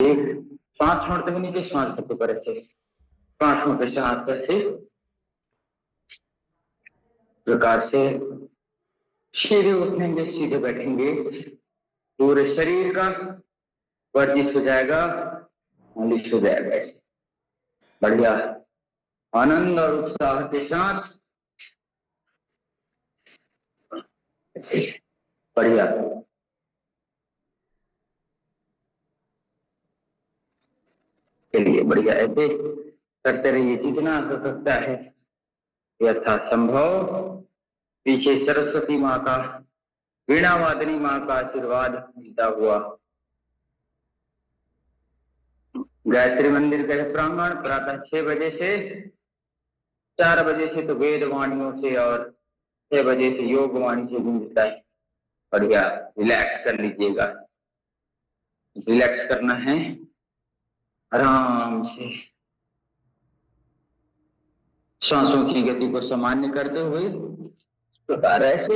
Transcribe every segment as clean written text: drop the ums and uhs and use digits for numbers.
एक श्वास छोड़ते हुए नीचे, श्वास सबको पर अच्छे श्वासों के साथ ऐसे प्रकार से सीधे उठेंगे, सीधे बैठेंगे, पूरे शरीर का वर्जिश हो जाएगा, मालिश हो जाएगा। ऐसे बढ़िया आनंद और उत्साह के साथ ऐसे बढ़िया चलिए बढ़िया ऐसे करते रहिए जितना हो सकता है यथासंभव। पीछे सरस्वती माँ का, वीणा वादनी माँ का आशीर्वाद मिलता हुआ गायत्री मंदिर का प्रांगण प्रातः 6 बजे से 4 बजे से तो वेद वाणियों से और 6 बजे से योग वाणी से गूंजता है। बढ़िया रिलैक्स कर लीजिएगा, रिलैक्स करना है आराम से, सांसों की गति को सामान्य करते हुए प्रकार ऐसे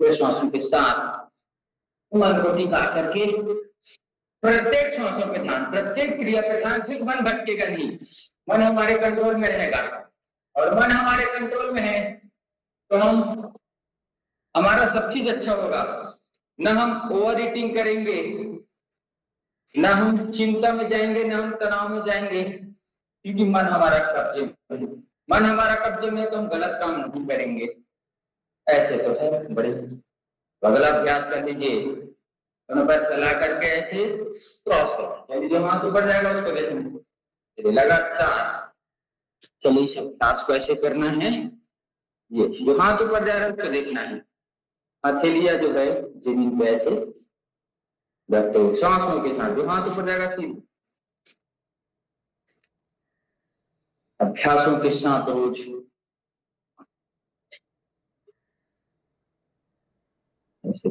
श्वासों के साथ मन को टिका करके प्रत्येक श्वासों पे ध्यान, प्रत्येक क्रिया पे ध्यान, सिर्फ मन भटकेगा नहीं, मन हमारे कंट्रोल में रहेगा। और मन हमारे कंट्रोल में है तो हमारा सब चीज अच्छा होगा। न हम ओवर ईटिंग करेंगे, न हम चिंता में जाएंगे, न हम तनाव में जाएंगे, क्योंकि मन हमारा कब्जे में, मन हमारा कब्जे में तो हम गलत काम नहीं करेंगे। ऐसे तो है बड़े अगला अभ्यास कर लीजिए, पर चला करके ऐसे क्रॉस कर, जो हाथ ऊपर जाएगा उसको देखेंगे लगातार। चलिए इस अभ्यास को ऐसे करना है, ये जो हाथ ऊपर जा रहा है उसको देखना है, हथेलियां जो है जमीन पे ऐसे रखते हुए सांसों के साथ जो हाथ ऊपर जाएगा सीधे। अभ्यासों के साथ रोज ऐसे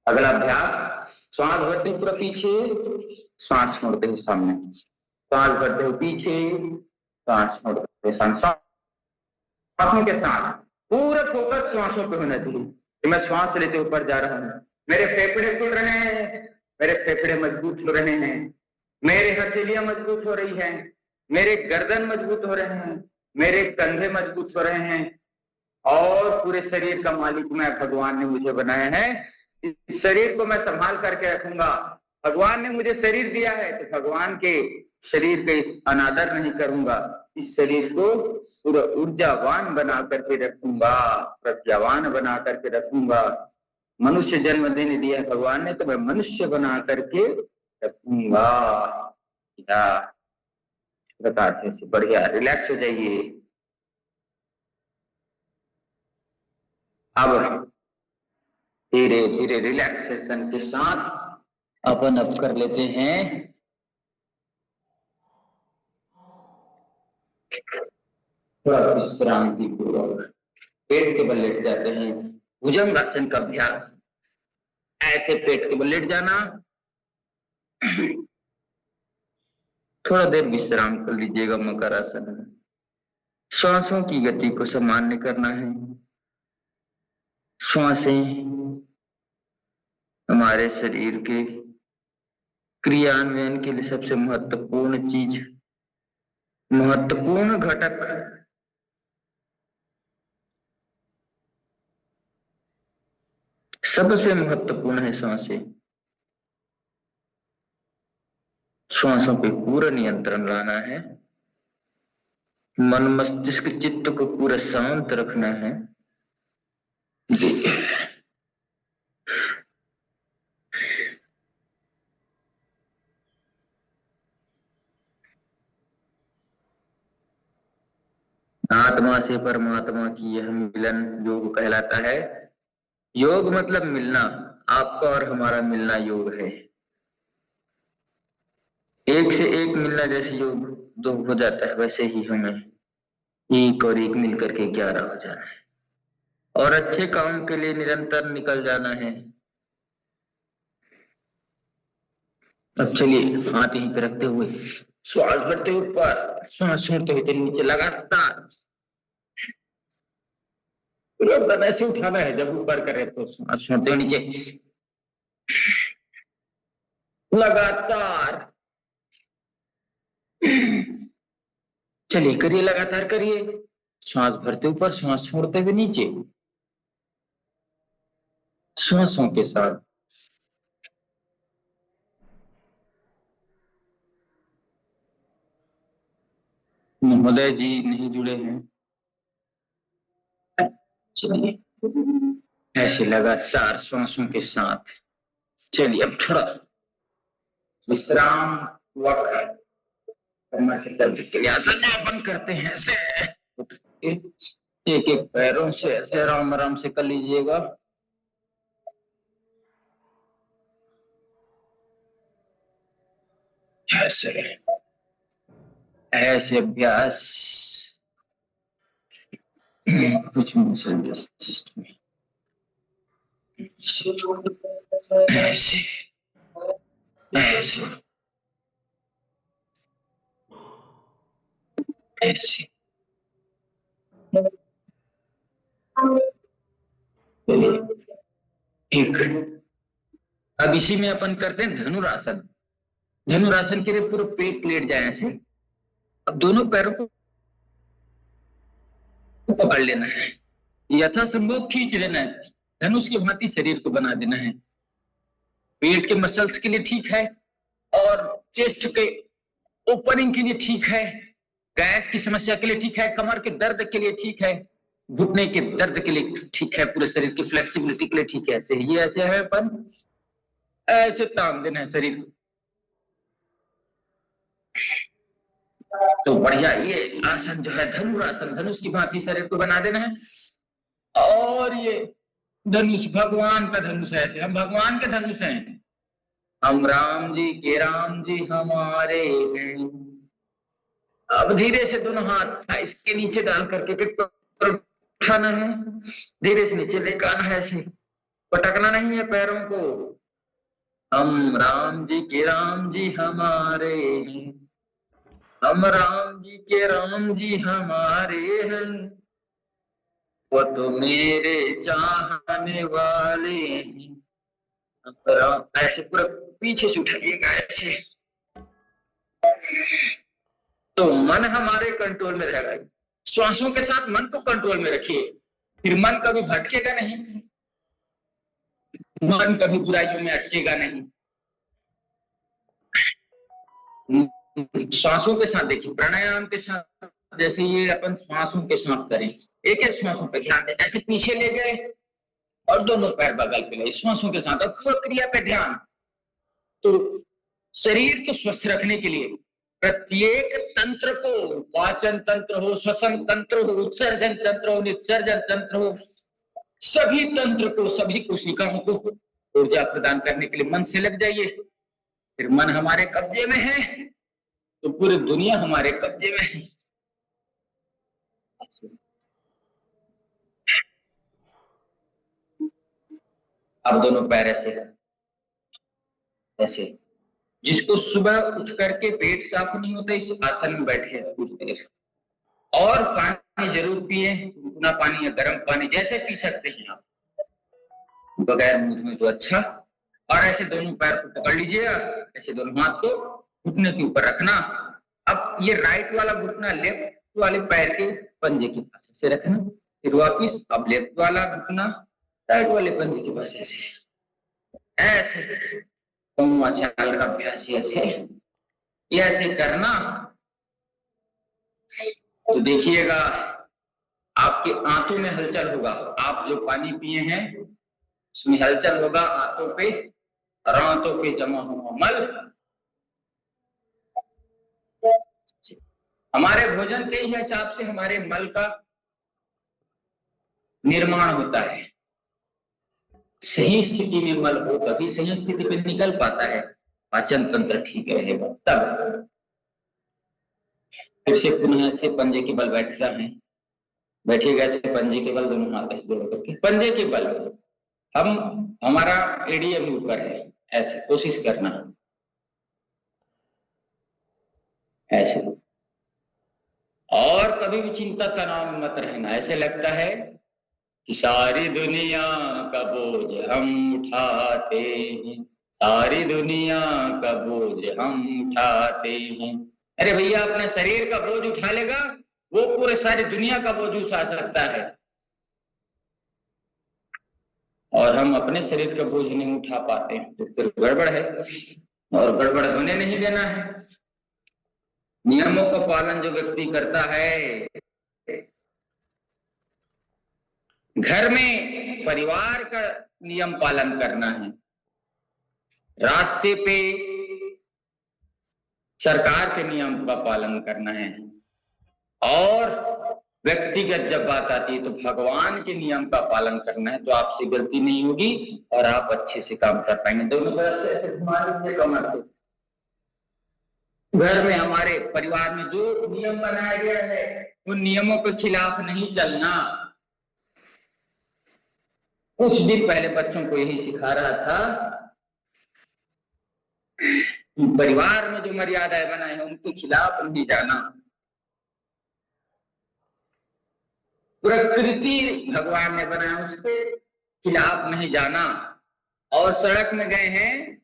अगला अभ्यास श्वास भरते हुए पूरा पीछे, श्वास छोड़ते हुए सामने, श्वास भरते हुए पीछे, श्वास छोड़ते हुए सामने। श्वासों के साथ पूरा फोकस श्वासों पे होना चाहिए कि मैं श्वास लेते ऊपर जा रहा हूँ, मेरे फेफड़े खुल रहे हैं, मेरे फेफड़े मजबूत हो रहे हैं, मेरे हथेलियां मजबूत हो रही है, मेरे गर्दन मजबूत हो रहे हैं, मेरे कंधे मजबूत हो रहे हैं, और पूरे शरीर का मालिक मैं, भगवान ने मुझे बनाया है, इस शरीर को मैं संभाल करके रखूंगा। भगवान ने मुझे शरीर दिया है तो भगवान के शरीर का अनादर नहीं करूंगा, इस शरीर को पूरा ऊर्जावान बना करके रखूंगा, प्रज्ञावान बना करके रखूंगा। मनुष्य जन्म देने दिया है भगवान ने तो मैं मनुष्य बना करके रखूंगा। प्रकार से बढ़िया रिलैक्स हो जाइए। अब धीरे धीरे रिलैक्सेशन के साथ अपन अब कर लेते हैं थोड़ा विश्रांति पूर्वक पेट के बल लेट जाते हैं, भुजंगासन का अभ्यास। ऐसे पेट के बल लेट जाना, थोड़ा देर विश्राम कर लीजिएगा मकरासन में। श्वासों की गति को सामान्य करना है। श्वासें हमारे शरीर के क्रियान्वयन के लिए सबसे महत्वपूर्ण चीज, महत्वपूर्ण घटक, सबसे महत्वपूर्ण है श्वासें। श्वासों पे पूरा नियंत्रण लाना है, मन मस्तिष्क चित्त को पूरा शांत रखना है जी। आत्मा से परमात्मा की यह मिलन योग कहलाता है। योग मतलब मिलना, आपका और हमारा मिलना योग है। एक से एक मिलना जैसे योग दो हो जाता है, वैसे ही हमें एक और एक मिलकर के 11 हो जाना है और अच्छे काम के लिए निरंतर निकल जाना है। अब चलिए हाथ यहीं पे रखते हुए श्वास भरते ऊपर, श्वास छोड़ते हुए नीचे लगातार। गर्दन ऐसे उठाना है, जब ऊपर करे तो श्वास छोड़ते हुए नीचे लगातार। चलिए करिए, लगातार करिए। श्वास भरते ऊपर, श्वास छोड़ते हुए नीचे, श्वासों के साथ। महोदय जी नहीं जुड़े हैं। चलिए ऐसे लगातार श्वासों के साथ। चलिए अब थोड़ा विश्राम वक्त कमर के दर्द के लिए आसन अपन करते हैं। ऐसे एक एक पैरों से ऐसे आराम आराम से कर लीजिएगा। ऐसे ऐसे अभ्यास कुछ मसल सिस्टम ऐसे ऐसे ऐसे। एक अब इसी में अपन करते हैं धनुरासन। धनुरासन के लिए पूरा पेट लेट जाए ऐसे। अब दोनों पैरों को पकड़ लेना है, यथासंभव खींच लेना है, धनुष की भांति शरीर को बना देना है। पेट के मसल्स के लिए ठीक है और चेस्ट के ओपनिंग के लिए ठीक है, गैस की समस्या के लिए ठीक है, कमर के दर्द के लिए ठीक है, घुटने के दर्द के लिए ठीक है, पूरे शरीर की फ्लेक्सिबिलिटी के लिए ठीक है। ऐसे ही ऐसे है अपन ऐसे तान देना है शरीर को। तो बढ़िया ये आसन जो है धनुरासन, धनुष की भांति शरीर को बना देना है। और ये धनुष भगवान का धनुष है, ऐसे हम भगवान के धनुष हैं। हम राम जी के राम जी हमारे हैं। अब धीरे से दोनों हाथ इसके नीचे डाल करके उठाना है, धीरे से नीचे लेकर आना है, ऐसे पटकना नहीं है पैरों को। हम राम जी के राम जी हमारे हैं, हम राम जी के राम जी हमारे हैं, वो तो मेरे चाहने वाले हैं। ऐसे पूरा पीछे से उठाइएगा ऐसे, तो मन हमारे कंट्रोल में रहेगा। श्वासों के साथ मन को कंट्रोल में रखिए, फिर मन कभी भटकेगा नहीं, मन कभी बुराइयों में अटकेगा नहीं। श्वासों के साथ देखिए, प्राणायाम के साथ जैसे ये अपन श्वासों के साथ करें, एक एक श्वासों पे ध्यान दें। ऐसे पीछे ले गए और दोनों पैर बगल पे ले, श्वासों के साथ। और प्रक्रिया पे ध्यान। तो शरीर को स्वस्थ रखने के लिए प्रत्येक तंत्र को, पाचन तंत्र हो, श्वसन तंत्र हो, उत्सर्जन तंत्र हो, नित्सर्जन तंत्र हो, सभी तंत्र को, सभी कोशिकाओं को ऊर्जा प्रदान करने के लिए मन से लग जाइए। फिर मन हमारे कब्जे में है तो पूरी दुनिया हमारे कब्जे में है। अब दोनों पैर ऐसे ऐसे। जिसको सुबह उठ करके पेट साफ नहीं होता, इस आसन में बैठे कुछ देर और पानी जरूर पिए, गुनगुना पानी या गर्म पानी जैसे पी सकते हैं आप, बगैर मुंह में तो अच्छा। और ऐसे दोनों पैर को पकड़ लीजिएगा, ऐसे दोनों हाथ को घुटने के ऊपर रखना। अब ये राइट वाला घुटना लेफ्ट वाले पैर के पंजे के पास ऐसे रखना, फिर वापिस अब लेफ्ट वाला घुटना राइट वाले पंजे के पास ऐसे ऐसे चाल का अभ्यास ऐसे करना। तो देखिएगा आपके आंतों में हलचल होगा, आप जो पानी पिए हैं उसमें हलचल होगा आंतों पे, और आंतों पे जमा हुआ मल हमारे भोजन के ही हिसाब से हमारे मल का निर्माण होता है। सही स्थिति में मल हो तभी सही स्थिति पे निकल पाता है, पाचन तंत्र ठीक रहेगा तब। फिर से पुनः से पंजे के बल बैठता है, बैठिएगा ऐसे पंजे के बल, दोनों हाथ ऐसे जोड़ करके पंजे के बल। हम हमारा एडीएम ऊपर है, ऐसे कोशिश करना। ऐसे। और कभी भी चिंता तनाव में मत रहना। ऐसे लगता है कि सारी दुनिया का बोझ हम उठाते हैं, सारी दुनिया का बोझ हम उठाते हैं। अरे भैया, अपने शरीर का बोझ उठा लेगा वो पूरे सारी दुनिया का बोझ उठा सकता है, और हम अपने शरीर का बोझ नहीं उठा पाते हैं, तो फिर गड़बड़ है, और गड़बड़ होने नहीं देना है। नियमों का पालन जो व्यक्ति करता है, घर में परिवार का नियम पालन करना है, रास्ते पे सरकार के नियम का पालन करना है, और व्यक्तिगत जब बात आती है तो भगवान के नियम का पालन करना है, तो आपसे गलती नहीं होगी और आप अच्छे से काम कर पाएंगे। दोनों तरफ से ऐसे घुमा लीजिए कमर को। घर में हमारे परिवार में जो नियम बनाया गया है उन नियमों के खिलाफ नहीं चलना। कुछ दिन पहले बच्चों को यही सिखा रहा था, परिवार में जो मर्यादाएं बनाए हैं उनके खिलाफ नहीं जाना। प्रकृति भगवान ने बनाया उसके खिलाफ नहीं जाना, और सड़क में गए हैं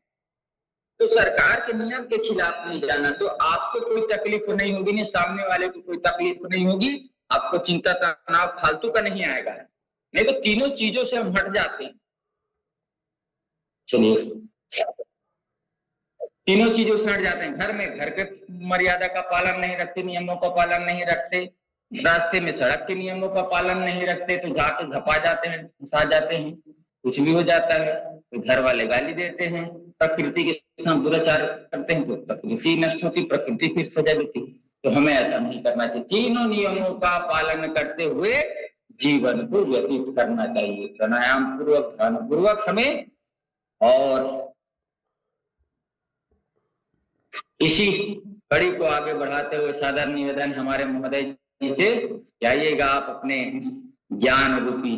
तो सरकार के नियम के खिलाफ नहीं जाना, तो आपको कोई तकलीफ नहीं होगी, नहीं सामने वाले को कोई तकलीफ नहीं होगी, आपको चिंता तनाव फालतू का नहीं आएगा। नहीं तो तीनों चीजों से हम हट जाते हैं। चलिए, तीनों चीजों से हट जाते हैं। घर में घर के मर्यादा का पालन नहीं रखते, नियमों का पालन नहीं रखते, रास्ते में सड़क के नियमों का पालन नहीं रखते तो जाके धपा जाते हैं, फंसा जाते हैं, कुछ भी हो जाता है, तो घर वाले गाली देते हैं, प्रकृति के साथ दुराचार करते हैं तो प्रकृति नष्ट होती, प्रकृति फिर सजा देती। तो हमें ऐसा नहीं करना चाहिए, तीनों नियमों का पालन करते हुए जीवन को व्यतीत करना चाहिए, प्राणायाम पूर्वक, ध्यान पूर्वक हमें। और इसी कड़ी को आगे बढ़ाते हुए साधारण निवेदन हमारे महोदय जी से, जाइएगा आप अपने ज्ञान रूपी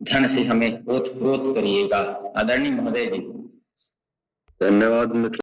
धन से हमें ओत प्रोत करिएगा। आदरणीय महोदय जी। धन्यवाद मित्र।